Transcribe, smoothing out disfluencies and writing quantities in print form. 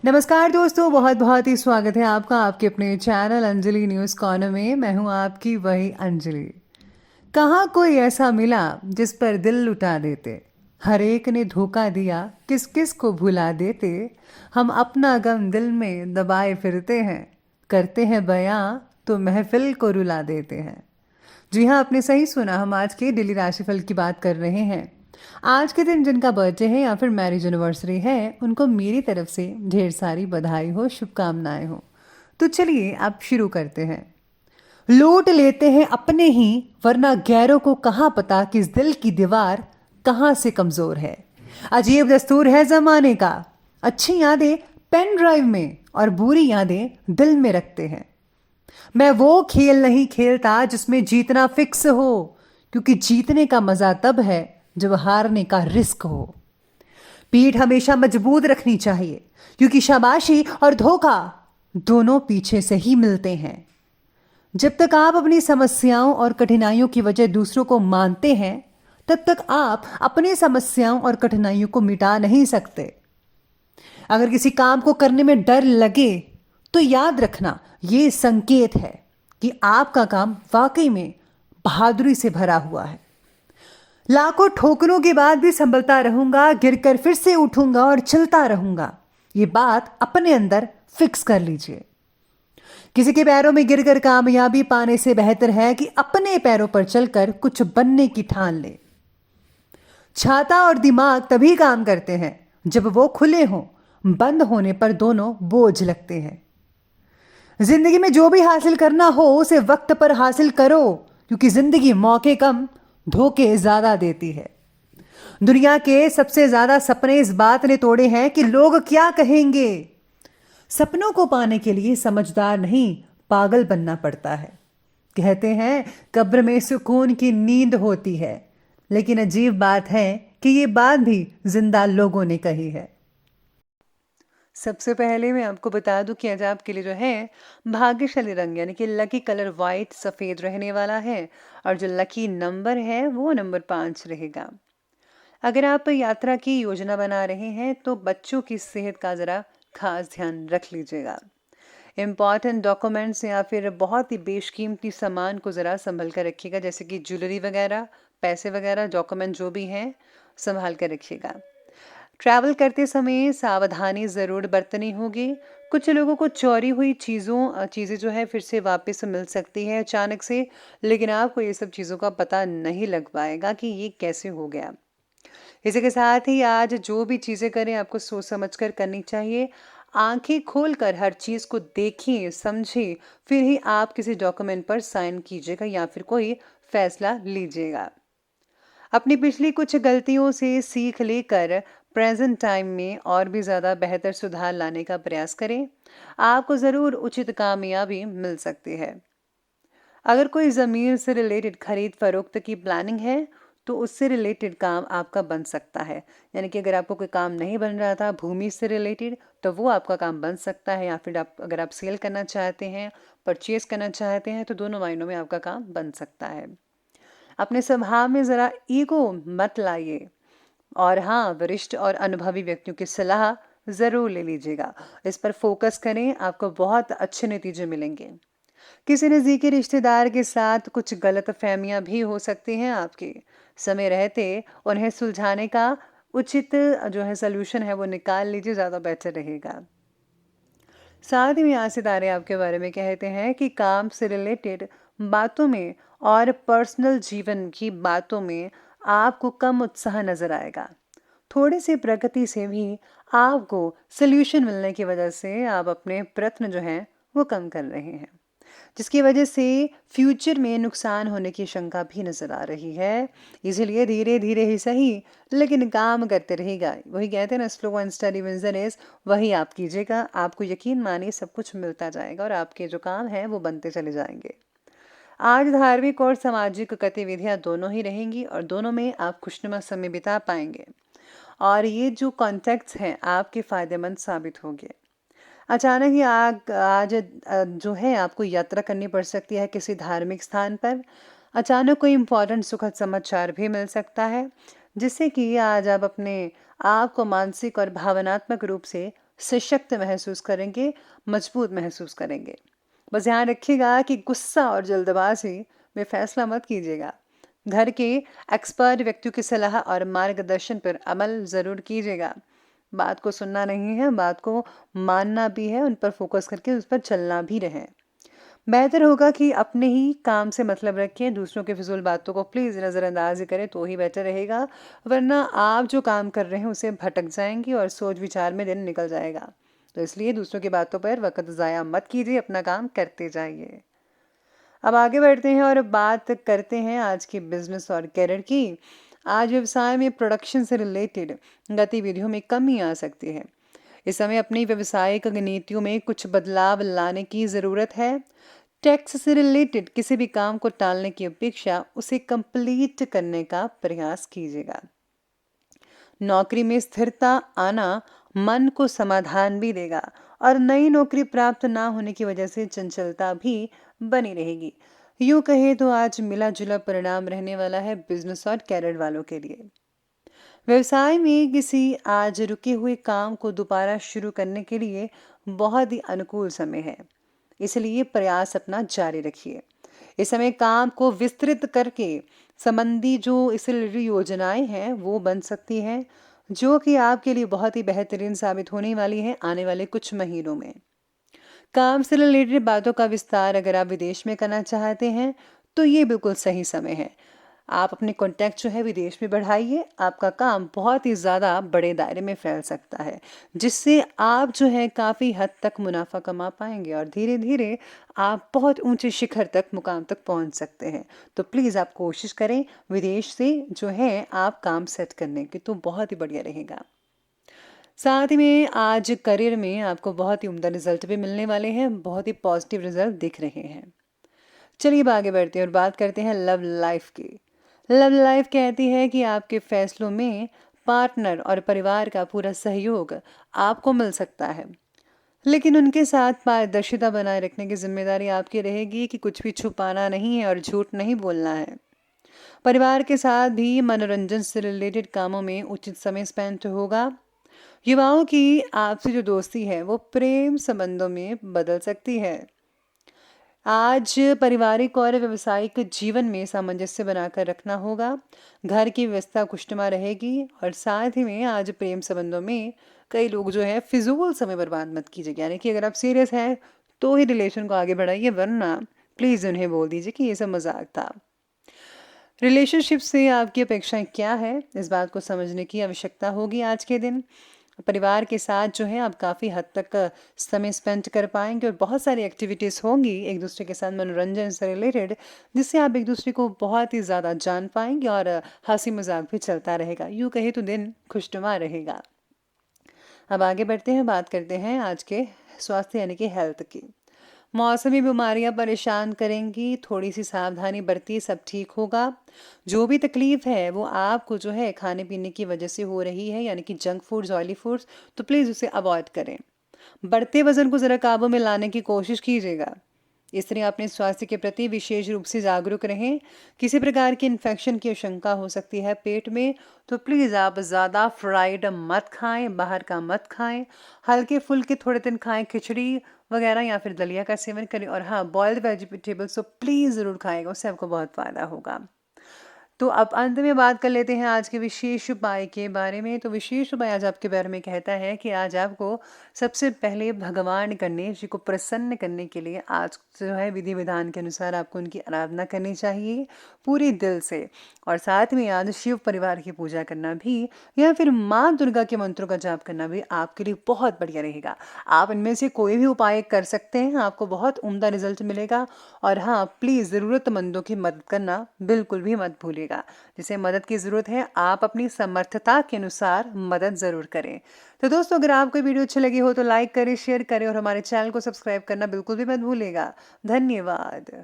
नमस्कार दोस्तों, बहुत बहुत ही स्वागत है आपका आपके अपने चैनल अंजलि न्यूज़ कॉर्नर में। मैं हूं आपकी वही अंजलि। कहाँ कोई ऐसा मिला जिस पर दिल लुटा देते, हर एक ने धोखा दिया, किस किस को भुला देते। हम अपना गम दिल में दबाए फिरते हैं, करते हैं बयां तो महफिल को रुला देते हैं। जी हाँ, आपने सही सुना। हम आज के डेली राशिफल की बात कर रहे हैं। आज के दिन जिनका बर्थडे है या फिर मैरिज एनिवर्सरी है, उनको मेरी तरफ से ढेर सारी बधाई हो, शुभकामनाएं हो। तो चलिए अब शुरू करते हैं। लूट लेते हैं अपने ही, वरना गैरों को कहाँ पता कि इस दिल की दीवार कहाँ से कमजोर है। अजीब दस्तूर है जमाने का, अच्छी यादें पेन ड्राइव में और बुरी यादें दिल में रखते हैं। मैं वो खेल नहीं खेलता जिसमें जीतना फिक्स हो, क्योंकि जीतने का मजा तब है जब हारने का रिस्क हो। पीठ हमेशा मजबूत रखनी चाहिए, क्योंकि शाबाशी और धोखा दोनों पीछे से ही मिलते हैं। जब तक आप अपनी समस्याओं और कठिनाइयों की वजह दूसरों को मानते हैं, तब तक आप अपनी समस्याओं और कठिनाइयों को मिटा नहीं सकते। अगर किसी काम को करने में डर लगे तो याद रखना, ये संकेत है कि आपका काम वाकई में बहादुरी से भरा हुआ है। लाखों ठोकरों के बाद भी संभलता रहूंगा, गिरकर फिर से उठूंगा और चलता रहूंगा, ये बात अपने अंदर फिक्स कर लीजिए। किसी के पैरों में गिरकर कामयाबी पाने से बेहतर है कि अपने पैरों पर चलकर कुछ बनने की ठान ले। छाता और दिमाग तभी काम करते हैं जब वो खुले हों, बंद होने पर दोनों बोझ लगते हैं। जिंदगी में जो भी हासिल करना हो उसे वक्त पर हासिल करो, क्योंकि जिंदगी मौके कम धोखे ज्यादा देती है। दुनिया के सबसे ज्यादा सपने इस बात ने तोड़े हैं कि लोग क्या कहेंगे। सपनों को पाने के लिए समझदार नहीं, पागल बनना पड़ता है। कहते हैं कब्र में सुकून की नींद होती है, लेकिन अजीब बात है कि ये बात भी जिंदा लोगों ने कही है। सबसे पहले मैं आपको बता दूं कि आज आपके लिए जो है भाग्यशाली रंग यानी कि लकी कलर वाइट सफ़ेद रहने वाला है, और जो लकी नंबर है वो नंबर 5 रहेगा। अगर आप यात्रा की योजना बना रहे हैं तो बच्चों की सेहत का ज़रा खास ध्यान रख लीजिएगा। इम्पॉर्टेंट डॉक्यूमेंट्स या फिर बहुत ही बेशकीमती सामान को ज़रा संभल कर रखिएगा, जैसे कि ज्वेलरी वगैरह, पैसे वगैरह, डॉक्यूमेंट जो भी हैं संभाल कर रखिएगा। ट्रैवल करते समय सावधानी ज़रूर बरतनी होगी। कुछ लोगों को चोरी हुई चीज़ें जो है फिर से वापस मिल सकती है अचानक से, लेकिन आपको ये सब चीज़ों का पता नहीं लग पाएगा कि ये कैसे हो गया। इसी के साथ ही आज जो भी चीज़ें करें आपको सोच समझ कर करनी चाहिए। आंखें खोलकर हर चीज़ को देखिए, समझिए, फिर ही आप किसी डॉक्यूमेंट पर साइन कीजिएगा या फिर कोई फैसला लीजिएगा। अपनी पिछली कुछ गलतियों से सीख लेकर प्रेजेंट टाइम में और भी ज़्यादा बेहतर सुधार लाने का प्रयास करें। आपको ज़रूर उचित कामयाबी मिल सकती है। अगर कोई ज़मीन से रिलेटेड खरीद फरोख्त की प्लानिंग है तो उससे रिलेटेड काम आपका बन सकता है। यानी कि अगर आपको कोई काम नहीं बन रहा था भूमि से रिलेटेड, तो वो आपका काम बन सकता है। या फिर अगर आप सेल करना चाहते हैं, परचेज करना चाहते हैं, तो दोनों मायनों में आपका काम बन सकता है। अपने स्वभाव में ज़रा ईगो मत लाइए, और हाँ, वरिष्ठ और अनुभवी व्यक्तियों की सलाह ज़रूर ले लीजिएगा। इस पर फोकस करें, आपको बहुत अच्छे नतीजे मिलेंगे। किसी नज़दीकी रिश्तेदार के साथ कुछ गलतफहमियां भी हो सकती हैं आपकी। समय रहते उन्हें सुलझाने का उचित जो है सल्यूशन है वो निकाल लीजिए, ज़्यादा बेहतर रहेगा। साथ ही में आज सितारे आपके बारे में कहते हैं कि काम से रिलेटेड बातों में और पर्सनल जीवन की बातों में आपको कम उत्साह नजर आएगा। थोड़ी सी प्रगति से भी आपको सल्यूशन मिलने की वजह से आप अपने प्रयत्न जो हैं वो कम कर रहे हैं, जिसकी वजह से फ्यूचर में नुकसान होने की शंका भी नजर आ रही है। इसीलिए धीरे धीरे ही सही लेकिन काम करते रहेगा। वही कहते हैं ना, slow and steady wins the race, वही आप कीजिएगा। आपको यकीन मानिए सब कुछ मिलता जाएगा और आपके जो काम है वो बनते चले जाएंगे। आज धार्मिक और सामाजिक गतिविधियां दोनों ही रहेंगी और दोनों में आप खुशनुमा समय बिता पाएंगे, और ये जो कॉन्टैक्ट्स हैं आपके फायदेमंद साबित होंगे। अचानक ही आज जो है आपको यात्रा करनी पड़ सकती है किसी धार्मिक स्थान पर। अचानक कोई इम्पोर्टेंट सुखद समाचार भी मिल सकता है, जिससे कि आज आप अपने आप को मानसिक और भावनात्मक रूप से सशक्त महसूस करेंगे, मजबूत महसूस करेंगे। बस ध्यान रखिएगा कि गुस्सा और जल्दबाजी में फैसला मत कीजिएगा। घर के एक्सपर्ट व्यक्तियों की सलाह और मार्गदर्शन पर अमल ज़रूर कीजिएगा। बात को सुनना नहीं है, बात को मानना भी है, उन पर फोकस करके उस पर चलना भी रहे। बेहतर होगा कि अपने ही काम से मतलब रखें, दूसरों के फिजूल बातों को प्लीज़ नज़रअंदाज करें तो ही बेटर रहेगा, वरना आप जो काम कर रहे हैं उसे भटक जाएंगी और सोच विचार में दिन निकल जाएगा। तो इसलिए दूसरों की बातों पर वक्त ज़ाया मत कीजिए, अपना काम करते जाइए। अब आगे बढ़ते हैं और बात करते हैं आज की बिजनेस और करियर की। आज व्यवसाय में प्रोडक्शन से रिलेटेड गतिविधियों में कमी आ सकती है। इस समय अपनी व्यावसायिक नीतियों में कुछ बदलाव लाने की ज़रूरत है। टैक्स से रिलेटेड किसी भी काम को टालने की अपेक्षा उसे कंप्लीट करने का प्रयास कीजिएगा। नौकरी में स्थिरता आना मन को समाधान भी देगा और नई नौकरी प्राप्त ना होने की वजह से चंचलता भी बनी रहेगी। यूं कहे तो आज मिला जुला परिणाम रहने वाला है बिजनेस और कैरियर वालों के लिए। व्यवसाय में किसी आज रुके हुए काम को दोबारा शुरू करने के लिए बहुत ही अनुकूल समय है, इसलिए प्रयास अपना जारी रखिए। इस समय काम को विस्तृत करके संबंधी जो इससे रिलेटेड योजनाएं हैं वो बन सकती हैं, जो कि आपके लिए बहुत ही बेहतरीन साबित होने वाली है आने वाले कुछ महीनों में। काम से रिलेटेड बातों का विस्तार अगर आप विदेश में करना चाहते हैं तो ये बिल्कुल सही समय है। आप अपने कॉन्टैक्ट जो है विदेश में बढ़ाइए, आपका काम बहुत ही ज़्यादा बड़े दायरे में फैल सकता है, जिससे आप जो है काफ़ी हद तक मुनाफा कमा पाएंगे और धीरे धीरे आप बहुत ऊंचे शिखर तक, मुकाम तक पहुंच सकते हैं। तो प्लीज़ आप कोशिश करें विदेश से जो है आप काम सेट करने की, तो बहुत ही बढ़िया रहेगा। साथ ही में आज करियर में आपको बहुत ही उम्दा रिजल्ट भी मिलने वाले हैं, बहुत ही पॉजिटिव रिजल्ट दिख रहे हैं। चलिए अब आगे बढ़ते हैं और बात करते हैं लव लाइफ की। लव लाइफ कहती है कि आपके फैसलों में पार्टनर और परिवार का पूरा सहयोग आपको मिल सकता है, लेकिन उनके साथ पारदर्शिता बनाए रखने की जिम्मेदारी आपकी रहेगी कि कुछ भी छुपाना नहीं है और झूठ नहीं बोलना है। परिवार के साथ भी मनोरंजन से रिलेटेड कामों में उचित समय स्पेंड होगा। युवाओं की आपसी जो दोस्ती है वो प्रेम संबंधों में बदल सकती है। आज पारिवारिक और व्यावसायिक जीवन में सामंजस्य बनाकर रखना होगा। घर की व्यवस्था खुशनुमा रहेगी और साथ ही में आज प्रेम संबंधों में कई लोग जो है फिजूल समय बर्बाद मत कीजिए, यानी कि अगर आप सीरियस हैं तो ही रिलेशन को आगे बढ़ाइए, वरना प्लीज़ उन्हें बोल दीजिए कि ये सब मजाक था। रिलेशनशिप से आपकी अपेक्षाएं क्या है, इस बात को समझने की आवश्यकता होगी आज के दिन। परिवार के साथ जो है आप काफ़ी हद तक समय स्पेंड कर पाएंगे और बहुत सारी एक्टिविटीज़ होंगी एक दूसरे के साथ मनोरंजन से रिलेटेड, जिससे आप एक दूसरे को बहुत ही ज़्यादा जान पाएंगे और हंसी मजाक भी चलता रहेगा। यूँ कहे तो दिन खुशनुमा रहेगा। अब आगे बढ़ते हैं, बात करते हैं आज के स्वास्थ्य यानी कि हेल्थ की। मौसमी बीमारियां परेशान करेंगी, थोड़ी सी सावधानी बरतिए, सब ठीक होगा। जो भी तकलीफ है वो आपको जो है खाने पीने की वजह से हो रही है, यानी कि जंक फूड्स, ऑयली फूड्स, तो प्लीज़ उसे अवॉइड करें। बढ़ते वजन को ज़रा काबू में लाने की कोशिश कीजिएगा। इस तरह अपने स्वास्थ्य के प्रति विशेष रूप से जागरूक रहें। किसी प्रकार की इन्फेक्शन की आशंका हो सकती है पेट में, तो प्लीज़ आप ज़्यादा फ्राइड मत खाएं, बाहर का मत खाएं। हल्के फुल्के थोड़े दिन खाएं, खिचड़ी वगैरह या फिर दलिया का सेवन करें। और हाँ, बॉयल्ड वेजिटेबल्स तो प्लीज़ ज़रूर खाएगा, उससे आपको बहुत फ़ायदा होगा। तो अब अंत में बात कर लेते हैं आज के विशेष उपाय के बारे में। तो विशेष उपाय आज आपके बारे में कहता है कि आज आपको सबसे पहले भगवान गणेश जी को प्रसन्न करने के लिए आज जो है विधि विधान के अनुसार आपको उनकी आराधना करनी चाहिए पूरे दिल से। और साथ में आज शिव परिवार की पूजा करना भी या फिर माँ दुर्गा के मंत्रों का जाप करना भी आपके लिए बहुत बढ़िया रहेगा। आप इनमें से कोई भी उपाय कर सकते हैं, आपको बहुत उम्दा रिजल्ट मिलेगा। और हाँ, प्लीज़ ज़रूरतमंदों की मदद करना बिल्कुल भी मत भूलिएगा। जिसे मदद की ज़रूरत है आप अपनी समर्थता के अनुसार मदद ज़रूर करें। तो दोस्तों, अगर आपको वीडियो अच्छी लगी हो तो लाइक करें, शेयर करें और हमारे चैनल को सब्सक्राइब करना बिल्कुल भी मत भूलिएगा। धन्यवाद।